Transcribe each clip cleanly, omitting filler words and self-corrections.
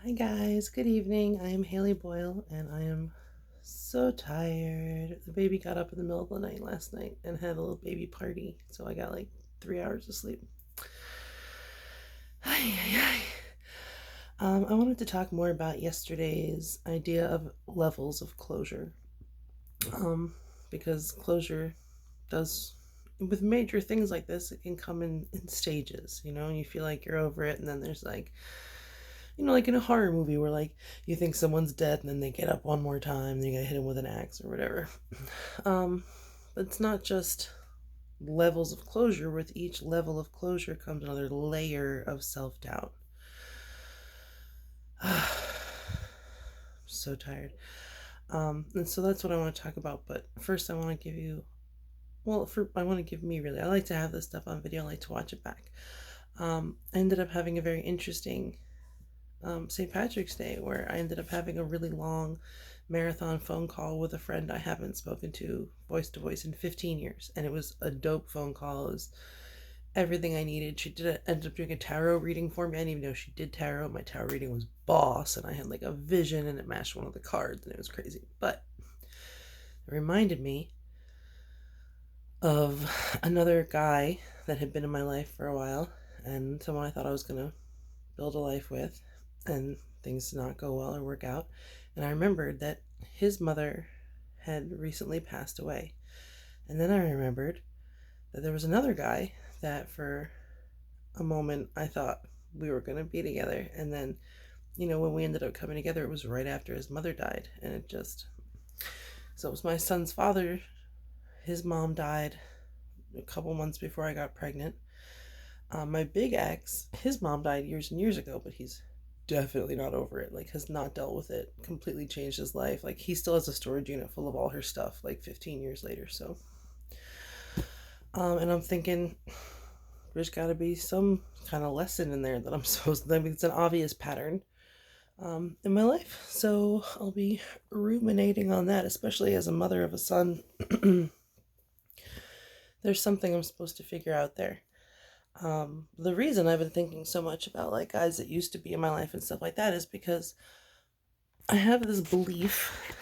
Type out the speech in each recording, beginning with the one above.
Hi guys, good evening. I am Haley Boyle and I am so tired. The baby got up in the middle of the night last night and had a little baby party, so I got like 3 hours of sleep. Ay, ay, ay. I wanted to talk more about yesterday's idea of levels of closure. Because closure does, with major things like this, it can come in stages, and you feel like you're over it, and then there's like, like in a horror movie where like you think someone's dead and then they get up one more time and you gotta hit him with an axe or whatever. um but it's not just levels of closure. With each level of closure comes another layer of self-doubt. I'm so tired. And so that's what I want to talk about, but first I want to give you, I want to give me, really, I like to have this stuff on video. I like to watch it back. I ended up having a very interesting St. Patrick's Day, where I ended up having a really long marathon phone call with a friend I haven't spoken to voice in 15 years. And it was a dope phone call. It was everything I needed. She ended up doing a tarot reading for me. I didn't even know she did tarot. My tarot reading was boss, and I had like a vision and it matched one of the cards, and it was crazy. But it reminded me of another guy that had been in my life for a while, and someone I thought I was going to build a life with, and things did not go well or work out. And I remembered that his mother had recently passed away. And then I remembered that there was another guy that for a moment I thought we were going to be together. And then, when we ended up coming together, it was right after his mother died. And so it was my son's father. His mom died a couple months before I got pregnant. My big ex, his mom died years and years ago, but he's definitely not over it. Like, has not dealt with it. Completely changed his life. Like, he still has a storage unit full of all her stuff, like 15 years later. So, and I'm thinking there's got to be some kind of lesson in there that I'm supposed to. I mean, it's an obvious pattern in my life. So I'll be ruminating on that, especially as a mother of a son. There's something I'm supposed to figure out there. The reason I've been thinking so much about like guys that used to be in my life and stuff like that is because I have this belief,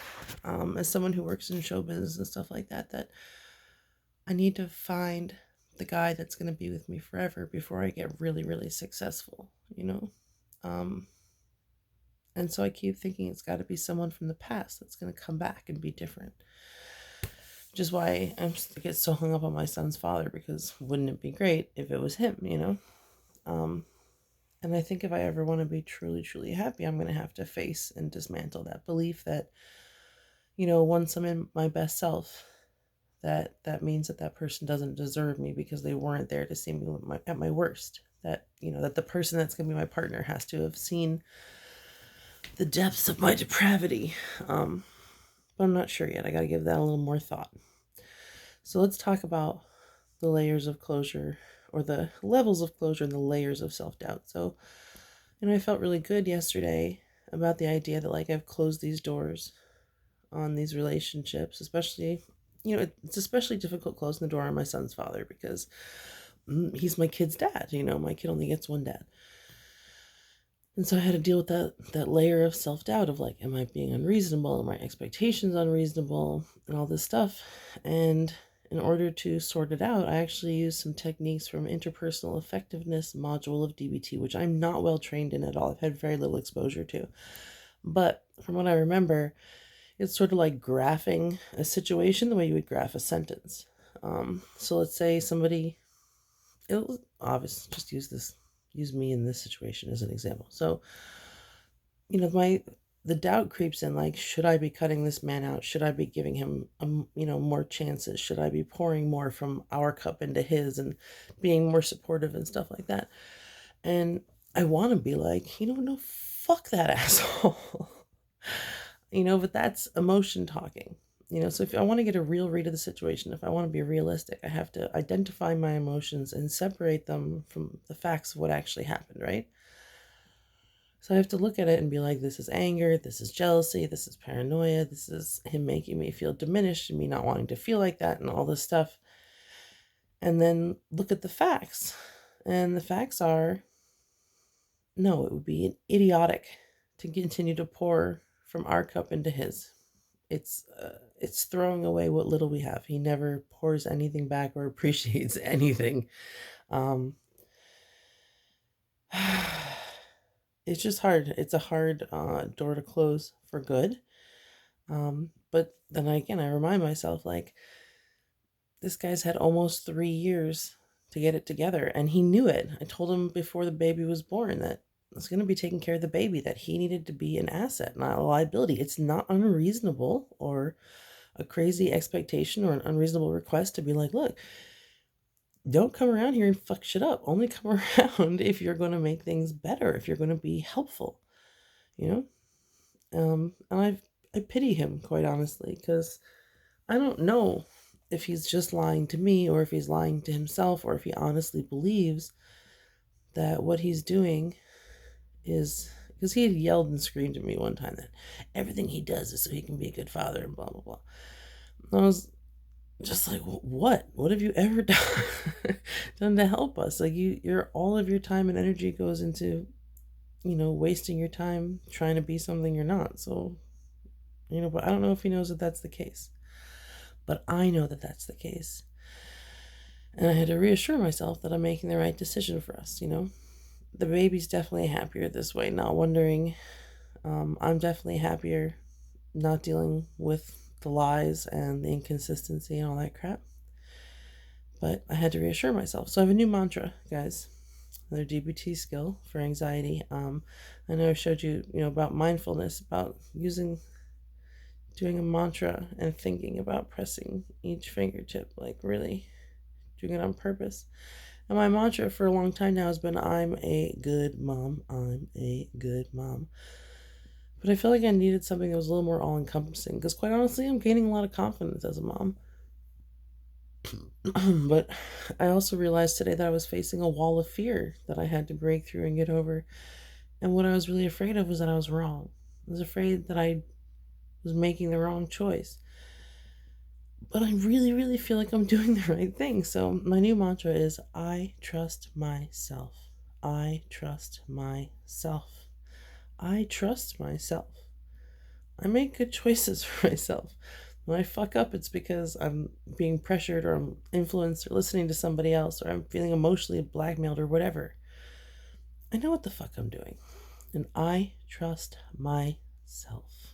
as someone who works in show business and stuff like that, that I need to find the guy that's going to be with me forever before I get really, really successful. Um, and so I keep thinking it's got to be someone from the past that's going to come back and be different. Which is why I get so hung up on my son's father, because wouldn't it be great if it was him? And I think if I ever want to be truly, truly happy, I'm going to have to face and dismantle that belief that, once I'm in my best self, that means that person doesn't deserve me because they weren't there to see me at my worst. That the person that's going to be my partner has to have seen the depths of my depravity. But I'm not sure yet. I got to give that a little more thought. So let's talk about the layers of closure, or the levels of closure and the layers of self-doubt. So, I felt really good yesterday about the idea that like I've closed these doors on these relationships, especially, it's especially difficult closing the door on my son's father because he's my kid's dad. My kid only gets one dad. And so I had to deal with that layer of self-doubt of like, am I being unreasonable? Are my expectations unreasonable? And all this stuff. And in order to sort it out, I actually used some techniques from Interpersonal Effectiveness module of DBT, which I'm not well trained in at all. I've had very little exposure to. But from what I remember, it's sort of like graphing a situation the way you would graph a sentence. So let's say somebody, it was obvious, just use me in this situation as an example. So, the doubt creeps in, like, should I be cutting this man out? Should I be giving him, more chances? Should I be pouring more from our cup into his and being more supportive and stuff like that? And I want to be like, no, fuck that asshole. But that's emotion talking. So if I want to get a real read of the situation, if I want to be realistic, I have to identify my emotions and separate them from the facts of what actually happened, right? So I have to look at it and be like, this is anger, this is jealousy, this is paranoia, this is him making me feel diminished and me not wanting to feel like that and all this stuff. And then look at the facts. And the facts are, no, it would be idiotic to continue to pour from our cup into his. It's throwing away what little we have. He never pours anything back or appreciates anything. Um, it's just hard. It's a hard door to close for good. But then again, I remind myself like this guy's had almost 3 years to get it together, and he knew it. I told him before the baby was born that I was going to be taking care of the baby, that he needed to be an asset, not a liability. It's not unreasonable or a crazy expectation or an unreasonable request to be like, look, don't come around here and fuck shit up. Only come around if you're going to make things better, if you're going to be helpful, you know? And I pity him, quite honestly, because I don't know if he's just lying to me or if he's lying to himself or if he honestly believes that what he's doing is because he had yelled and screamed at me one time that everything he does is so he can be a good father and blah blah blah. And I was just like, what have you ever done to help us? Like you're all of your time and energy goes into wasting your time trying to be something you're not. So but I don't know if he knows that that's the case, but I know that that's the case. And I had to reassure myself that I'm making the right decision for us. The baby's definitely happier this way, not wondering. I'm definitely happier not dealing with the lies and the inconsistency and all that crap. But I had to reassure myself. So I have a new mantra, guys. Another DBT skill for anxiety. I know I showed you, about mindfulness, about doing a mantra and thinking about pressing each fingertip, like really doing it on purpose. And my mantra for a long time now has been, I'm a good mom. I'm a good mom. But I feel like I needed something that was a little more all-encompassing, because quite honestly, I'm gaining a lot of confidence as a mom. But I also realized today that I was facing a wall of fear that I had to break through and get over. And what I was really afraid of was that I was wrong. I was afraid that I was making the wrong choice. But I really, really feel like I'm doing the right thing. So my new mantra is, I trust myself. I trust myself. I trust myself. I make good choices for myself. When I fuck up, it's because I'm being pressured or I'm influenced or listening to somebody else or I'm feeling emotionally blackmailed or whatever. I know what the fuck I'm doing. And I trust myself.